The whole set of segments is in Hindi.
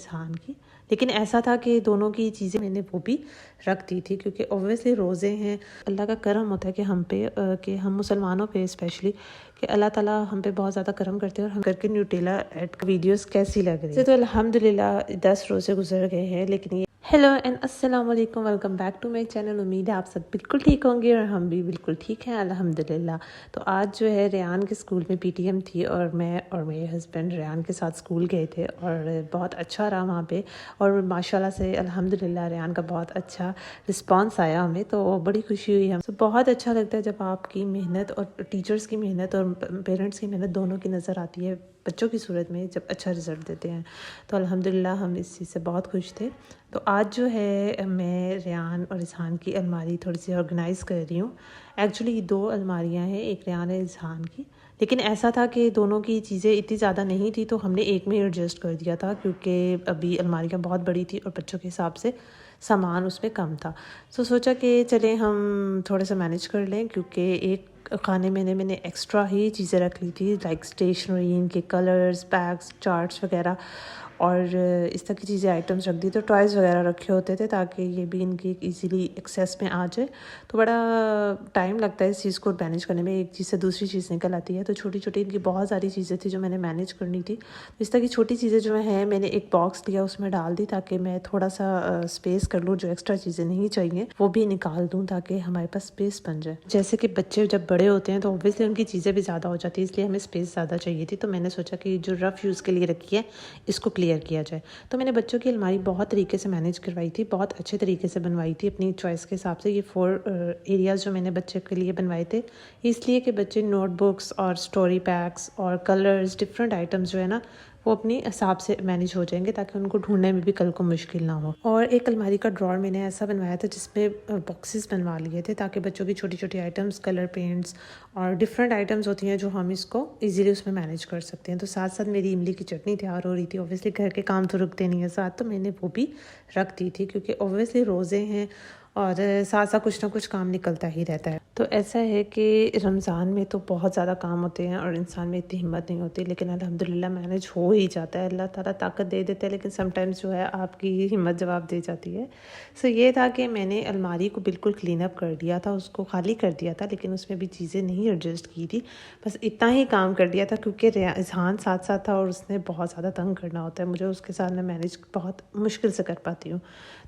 इंसान की। लेकिन ऐसा था कि दोनों की चीज़ें मैंने वो भी रख दी थी, क्योंकि ऑब्वियसली रोज़े हैं, अल्लाह का करम होता है कि हम पे कि हम मुसलमानों पे स्पेशली कि अल्लाह ताला हम पे बहुत ज़्यादा करम करते हैं। और हम करके न्यूटेला ऐड वीडियोस कैसी लग रही है। तो अल्हम्दुलिल्लाह 10 रोज़े गुजर गए हैं। लेकिन ये हेलो एंड अस्सलाम वालेकुम, welcome back to my channel. उम्मीद है आप सब बिल्कुल ठीक होंगे और हम भी बिल्कुल ठीक हैं अल्हम्दुलिल्लाह। तो आज जो है रेयान के स्कूल में पीटीएम थी और मैं और मेरे हस्बैंड रेयान के साथ स्कूल गए थे और बहुत अच्छा रहा वहाँ पे। और माशाल्लाह से अल्हम्दुलिल्लाह रेयान का बहुत अच्छा रिस्पांस आया हमें, तो बड़ी खुशी हुई हम। तो बहुत अच्छा लगता है जब आपकी मेहनत और टीचर्स की मेहनत और पेरेंट्स की मेहनत दोनों की नज़र आती है बच्चों की सूरत में, जब अच्छा रिज़ल्ट देते हैं। तो अल्हम्दुलिल्लाह हम इस चीज़ से बहुत खुश थे। तो आज जो है मैं रेयान और इज़हान की अलमारी थोड़ी सी ऑर्गेनाइज़ कर रही हूँ। एक्चुअली 2 अलमारियाँ हैं, एक रेयान है इज़हान की। लेकिन ऐसा था कि दोनों की चीज़ें इतनी ज़्यादा नहीं थी, तो हमने एक में एडजस्ट कर दिया था, क्योंकि अभी अलमारियाँ बहुत बड़ी थी और बच्चों के हिसाब से सामान उसमें कम था। तो सोचा कि चलें हम थोड़ा सा मैनेज कर लें, क्योंकि एक खाने में मैंने एक्स्ट्रा ही चीज़ें रख ली थी, लाइक स्टेशनरी, इनके कलर्स, बैग्स, चार्ट्स वगैरह और इस तरह की चीज़ें आइटम्स रख दी। तो टॉयज़ वगैरह रखे होते थे ताकि ये भी इनकी इजीली एक्सेस में आ जाए। तो बड़ा टाइम लगता है इस चीज़ को मैनेज करने में, एक चीज़ से दूसरी चीज़ निकल आती है। तो छोटी छोटी इनकी बहुत सारी चीज़ें थी जो मैंने मैनेज करनी थी। तो इस तरह की छोटी चीज़ें जो हैं मैंने एक बॉक्स लिया, उसमें डाल दी ताकि मैं थोड़ा सा स्पेस कर लूँ। जो एक्स्ट्रा चीज़ें नहीं चाहिए वो भी निकाल दूँ ताकि हमारे पास स्पेस बन जाए। जैसे कि बच्चे जब बड़े होते हैं तो ऑब्वियसली उनकी चीज़ें भी ज़्यादा हो जाती है, इसलिए हमें स्पेस ज़्यादा चाहिए थी। तो मैंने सोचा कि जो रफ़ यूज़ के लिए रखी है इसको क्लियर किया जाए। तो मैंने बच्चों की अलमारी बहुत तरीके से मैनेज करवाई थी, बहुत अच्छे तरीके से बनवाई थी अपनी चॉइस के हिसाब से। ये 4 एरियाज़ जो मैंने बच्चे के लिए बनवाए थे, इसलिए कि बच्चे नोटबुक्स और स्टोरी पैक्स और कलर्स, डिफरेंट आइटम्स जो है ना वो अपनी हिसाब से मैनेज हो जाएंगे, ताकि उनको ढूंढने में भी कल को मुश्किल ना हो। और एक अलमारी का ड्रॉर मैंने ऐसा बनवाया था जिसमें बॉक्सेस बनवा लिए थे, ताकि बच्चों की छोटी छोटी आइटम्स, कलर पेंट्स और डिफरेंट आइटम्स होती हैं जो हम इसको इजीली उसमें मैनेज कर सकते हैं। तो साथ साथ मेरी इमली की चटनी तैयार हो रही थी। ऑब्वियसली घर के काम तो रुकते नहीं है साथ, तो मैंने वो भी रख दी थी, क्योंकि ऑब्वियसली रोज़े हैं और साथ साथ कुछ ना कुछ काम निकलता ही रहता है। तो ऐसा है कि रमज़ान में तो बहुत ज़्यादा काम होते हैं और इंसान में इतनी हिम्मत नहीं होती, लेकिन अल्हम्दुलिल्लाह मैनेज हो ही जाता है। अल्लाह ताला ताकत दे देते हैं, लेकिन समटाइम्स जो है आपकी हिम्मत जवाब दे जाती है। सो ये था कि मैंने अलमारी को बिल्कुल क्लीन अप कर दिया था, उसको खाली कर दिया था, लेकिन उसमें भी चीज़ें नहीं एडजस्ट की थी। बस इतना ही काम कर दिया था, क्योंकि इज़हान साथ साथ था और उसने बहुत ज़्यादा तंग करना होता है मुझे, उसके साथ मैं मैनेज बहुत मुश्किल से कर पाती हूँ।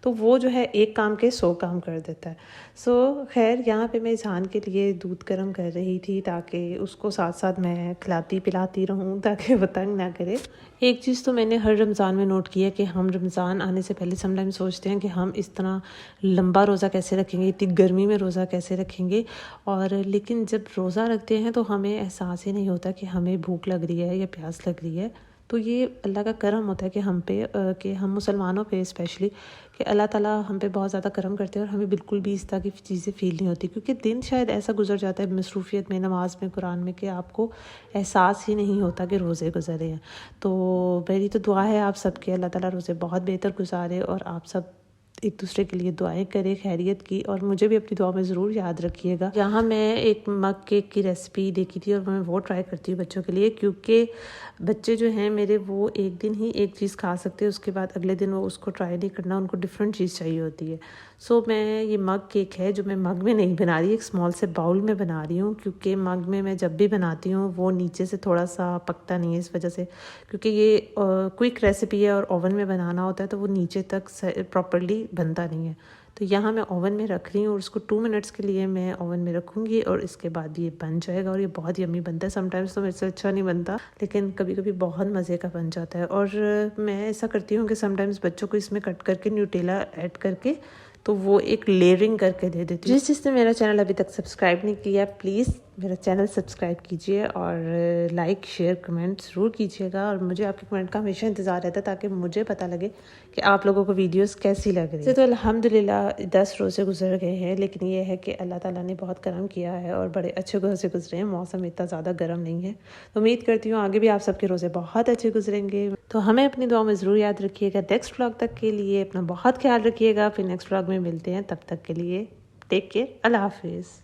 तो वो जो है एक काम के 100 काम कर देता है। सो खैर यहाँ पे मैं इज़हान के लिए दूध गर्म कर रही थी, ताकि उसको साथ साथ मैं खिलाती पिलाती रहूँ, ताकि वो तंग ना करे। एक चीज़ तो मैंने हर रमज़ान में नोट किया कि हम रमज़ान आने से पहले समटाइम सोचते हैं कि हम इस तरह लंबा रोज़ा कैसे रखेंगे, इतनी गर्मी में रोज़ा कैसे रखेंगे। और लेकिन जब रोज़ा रखते हैं तो हमें एहसास ही नहीं होता कि हमें भूख लग रही है या प्यास लग रही है। तो ये अल्लाह का करम होता है कि हम पे कि हम मुसलमानों पे स्पेशली कि अल्लाह ताला हम पे बहुत ज़्यादा करम करते हैं और हमें बिल्कुल भी इस तरह की चीज़ें फ़ील नहीं होती, क्योंकि दिन शायद ऐसा गुजर जाता है मसरूफ़ियत में, नमाज में, कुरान में, कि आपको एहसास ही नहीं होता कि रोज़े गुजरे हैं। तो मेरी तो दुआ है आप सबके, अल्लाह ताला रोज़े बहुत बेहतर गुजारे और आप सब एक दूसरे के लिए दुआएं करें खैरियत की। और मुझे भी अपनी दुआ में ज़रूर याद रखिएगा। यहाँ मैं एक मग केक की रेसिपी देखी थी और मैं वो ट्राई करती हूँ बच्चों के लिए, क्योंकि बच्चे जो हैं मेरे वो एक दिन ही एक चीज़ खा सकते हैं, उसके बाद अगले दिन वो उसको ट्राई नहीं करना, उनको डिफरेंट चीज़ चाहिए होती है। सो मैं ये मग केक है जो मैं मग में नहीं बना रही, एक स्मॉल से बाउल में बना रही हूँ, क्योंकि मग में मैं जब भी बनाती हूँ वो नीचे से थोड़ा सा पकता नहीं है, इस वजह से, क्योंकि ये क्विक रेसिपी है और ओवन में बनाना होता है, तो वो नीचे तक प्रॉपरली बनता नहीं है। तो यहाँ मैं ओवन में रख रही हूँ और उसको 2 मिनट्स के लिए मैं ओवन में रखूँगी और इसके बाद ये बन जाएगा। और ये बहुत यम्मी बनता है। समटाइम्स तो मेरे से अच्छा नहीं बनता, लेकिन कभी कभी बहुत मज़े का बन जाता है। और मैं ऐसा करती हूँ कि समटाइम्स बच्चों को इसमें कट करके न्यूटेला ऐड करके तो वो एक लेयरिंग करके दे देती हूँ। जिस जिसने मेरा चैनल अभी तक सब्सक्राइब नहीं किया, प्लीज़ मेरा चैनल सब्सक्राइब कीजिए और लाइक शेयर कमेंट ज़रूर कीजिएगा। और मुझे आपके कमेंट का हमेशा इंतज़ार रहता है, ताकि मुझे पता लगे कि आप लोगों को वीडियोस कैसी लग रही है। तो अल्हम्दुलिल्लाह 10 रोज़े गुजर गए हैं, लेकिन ये है कि अल्लाह ताला ने बहुत करम किया है और बड़े अच्छे रोज़े गुजरे हैं। मौसम इतना ज़्यादा गर्म नहीं है, तो उम्मीद करती हूँ आगे भी आप सबके रोज़े बहुत अच्छे गुजरेंगे। तो हमें अपनी दुआ में ज़रूर याद रखिएगा। नेक्स्ट व्लॉग तक के लिए अपना बहुत ख्याल रखिएगा। फिर नेक्स्ट व्लॉग में मिलते हैं, तब तक के लिए टेक केयर, अल्लाह हाफिज़।